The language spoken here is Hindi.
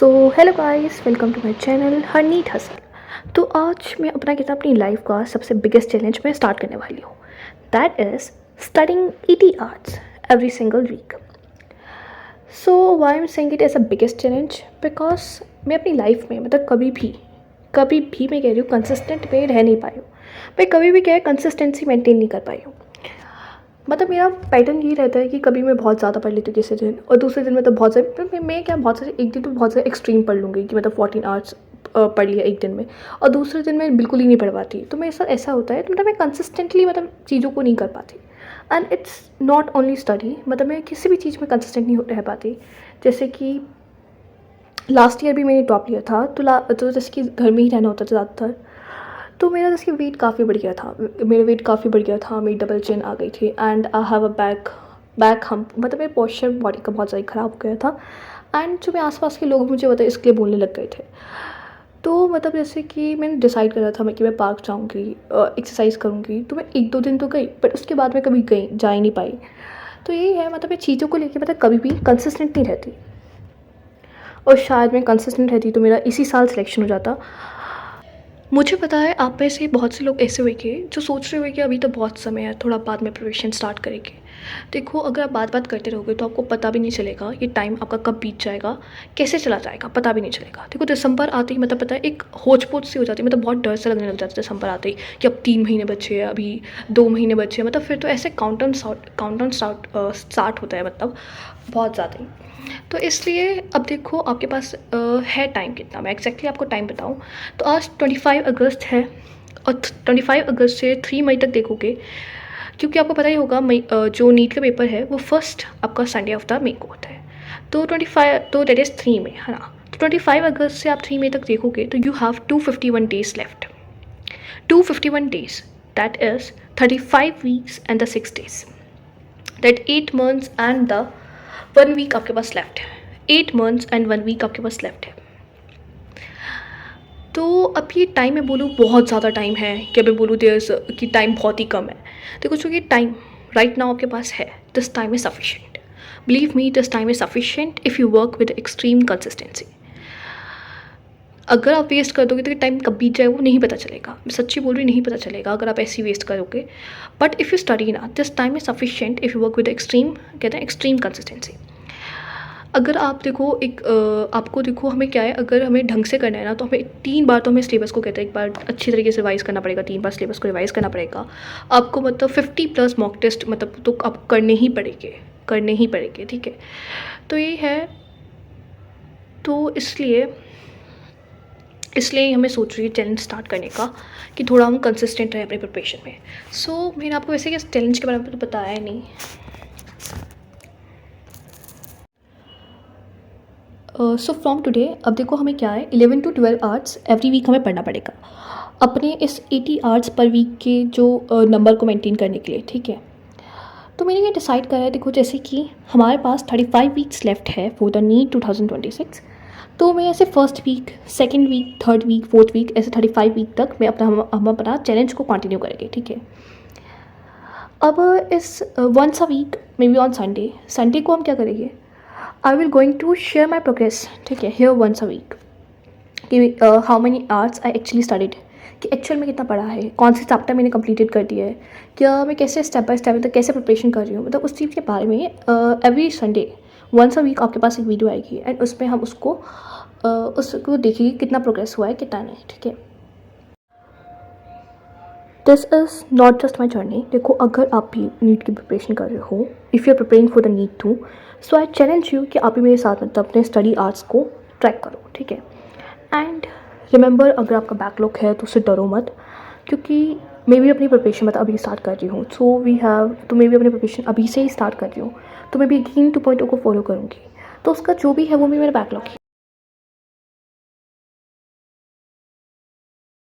So hello guys, welcome to my channel her NEET hustle. तो आज मैं अपना कहता अपनी लाइफ का सबसे बिगेस्ट चैलेंज में स्टार्ट करने वाली हूँ। That is studying eighty hours every single week. So why I am saying it as a biggest challenge, because मैं अपनी लाइफ में मतलब कभी भी मैं कह रही हूँ कंसिस्टेंट में रह नहीं पाई हूँ। मैं कभी भी क्या है कंसिस्टेंसी मेंटेन नहीं कर पाई हूँ। मतलब मेरा पैटर्न यही रहता है कि कभी मैं बहुत ज़्यादा पढ़ लेती हूँ किसी दिन, और दूसरे दिन में तो बहुत सारे बहुत सारे एक दिन तो बहुत सारे एक्सट्रीम पढ़ लूँगी कि मतलब 14 आवर्स पढ़ लिया एक दिन में, और दूसरे दिन मैं बिल्कुल ही नहीं पढ़ पाती। तो मेरे साथ ऐसा होता है, तो मतलब मैं कंसिस्टेंटली मतलब चीज़ों को नहीं कर पाती। And it's not only study, मतलब मैं किसी भी चीज़ में कंसिस्टेंट नहीं रह पाती। जैसे कि लास्ट ईयर भी मैंने टॉप लिया था, तो जैसे कि घर में ही रहना होता था ज़्यादातर, तो मेरा जैसे वेट काफ़ी बढ़ गया था। मेरी डबल चिन आ गई थी, and I have a back hump, मतलब मेरे पोस्चर बॉडी का बहुत ज़्यादा ख़राब हो गया था। एंड जो मेरे आसपास के लोग मुझे मतलब इसके लिए बोलने लग गए थे। तो मतलब जैसे कि मैंने डिसाइड करा था मैं कि मैं पार्क जाऊँगी, एक्सरसाइज करूँगी। तो मैं 1-2 दिन तो गई, बट उसके बाद मैं कभी जा ही नहीं पाई। तो यही है, मतलब मैं चीज़ों को लेके मतलब कभी भी कंसिस्टेंट नहीं रहती, और शायद मैं कंसिस्टेंट रहती तो मेरा इसी साल सिलेक्शन हो जाता। मुझे पता है आप में से बहुत से लोग ऐसे होंगे जो सोच रहे होंगे कि अभी तो बहुत समय है, थोड़ा बाद में प्रिपरेशन स्टार्ट करेंगे। देखो, अगर आप बात करते रहोगे तो आपको पता भी नहीं चलेगा ये टाइम आपका कब बीत जाएगा, कैसे चला जाएगा, पता भी नहीं चलेगा। देखो, दिसंबर आते ही मतलब पता है एक होच-पोच सी हो जाती है, मतलब बहुत डर सा लगने लग जाता है दिसंबर आते ही कि अब 3 महीने बचे हैं, अभी 2 महीने बचे हैं। मतलब फिर तो ऐसे काउंटडाउन स्टार्ट होता है, मतलब बहुत ज़्यादा ही। तो इसलिए अब देखो आपके पास है टाइम कितना। मैं एग्जैक्टली आपको टाइम बताऊँ तो आज 25 अगस्त है, और 25 अगस्त से 3 मई तक देखोगे, क्योंकि आपको पता ही होगा मई जो नीट का पेपर है वो फर्स्ट आपका संडे ऑफ द मई को होता है। तो 25 तो दैट इज़ 3 मई, है ना। तो 25 अगस्त से आप 3 मई तक देखोगे तो you have 251 days left. 251 days, that is 35 weeks and the 6 days, that 8 months and the 1 week आपके पास लेफ्ट है। 8 मंथ्स एंड 1 वीक आपके पास लेफ्ट है। तो अब ये टाइम मैं बोलूँ बहुत ज़्यादा टाइम है, कि मैं बोलूँ कि टाइम बहुत ही कम है। देखो, चूँकि टाइम राइट नाउ आपके पास है, this time is sufficient. Believe me, this time is sufficient if you work with extreme consistency. अगर आप वेस्ट कर दोगे तो टाइम कब बीत जाए वो नहीं पता चलेगा। मैं सच्ची बोल रही, नहीं पता चलेगा अगर आप ऐसे ही वेस्ट करोगे। बट इफ़ यू स्टडी ना, this time is sufficient if you work with extreme, कहते हैं एक्सट्रीम कंसिस्टेंसी। अगर आप देखो आपको देखो, हमें क्या है, अगर हमें ढंग से करना है ना, तो हमें 3 बार, तो हमें सिलेबस को कहते हैं एक बार अच्छी तरीके से रिवाइज़ करना पड़ेगा। 3 बार सिलेबस को रिवाइज़ करना पड़ेगा आपको, मतलब 50+ मॉक टेस्ट, मतलब तो आपको करने ही पड़ेंगे, ठीक है। तो ये है, तो इसलिए हमें सोच रही है चैलेंज स्टार्ट करने का, कि थोड़ा हम कंसिस्टेंट रहें अपने प्रिपरेशन में। सो मैंने आपको वैसे इस चैलेंज के बारे में तो बताया ही नहीं। सो फ्रॉम टुडे, अब देखो हमें क्या है, 11 to 12 आवर्स एवरी वीक हमें पढ़ना पड़ेगा अपने इस 80 आवर्स पर वीक के जो नंबर को मेंटेन करने के लिए, ठीक है। तो मैंने ये डिसाइड करा है, देखो जैसे कि हमारे पास 35 वीक्स लेफ्ट है फॉर द नीट 2026। तो मैं ऐसे first week, second week, third week, fourth week, ऐसे 35 वीक तक मैं हम अपना चैलेंज को कंटिन्यू करेंगे, ठीक है। अब इस once a week, maybe on Sunday को हम क्या करेंगे, I will going to share my progress, ठीक है, हियर वंस अ वीक, कि how many hours I actually studied, कि एक्चुअल में कितना पढ़ा है, कौन से चैप्टर मैंने कंप्लीटेड कर दिया है, क्या मैं कैसे स्टेप बाय स्टेप मतलब कैसे प्रिपरेशन कर रही हूँ, मतलब उस चीज़ के बारे में every Sunday once a week आपके पास एक वीडियो आएगी, एंड उसमें हम उसको देखेंगे कितना प्रोग्रेस हुआ है, कितना नहीं, ठीक है। This is not just my journey. देखो, अगर आप भी नीट की प्रिपरेशन कर रहे हो, if you are preparing for the NEET too, so I challenge you कि आप भी मेरे साथ मतलब अपने स्टडी आवर्स को ट्रैक करो, ठीक है। एंड रिमेंबर, अगर आपका बैकलॉग है तो उससे डरो मत, क्योंकि मैं भी अपनी प्रिपरेशन मतलब अभी स्टार्ट कर रही हूँ। तो मैं भी अपनी प्रिपरेशन अभी से ही स्टार्ट कर रही हूँ, तो मैं भी अगेन 2.0 को फॉलो करूँगी। तो उसका जो भी है वो भी मेरा बैकलॉग ही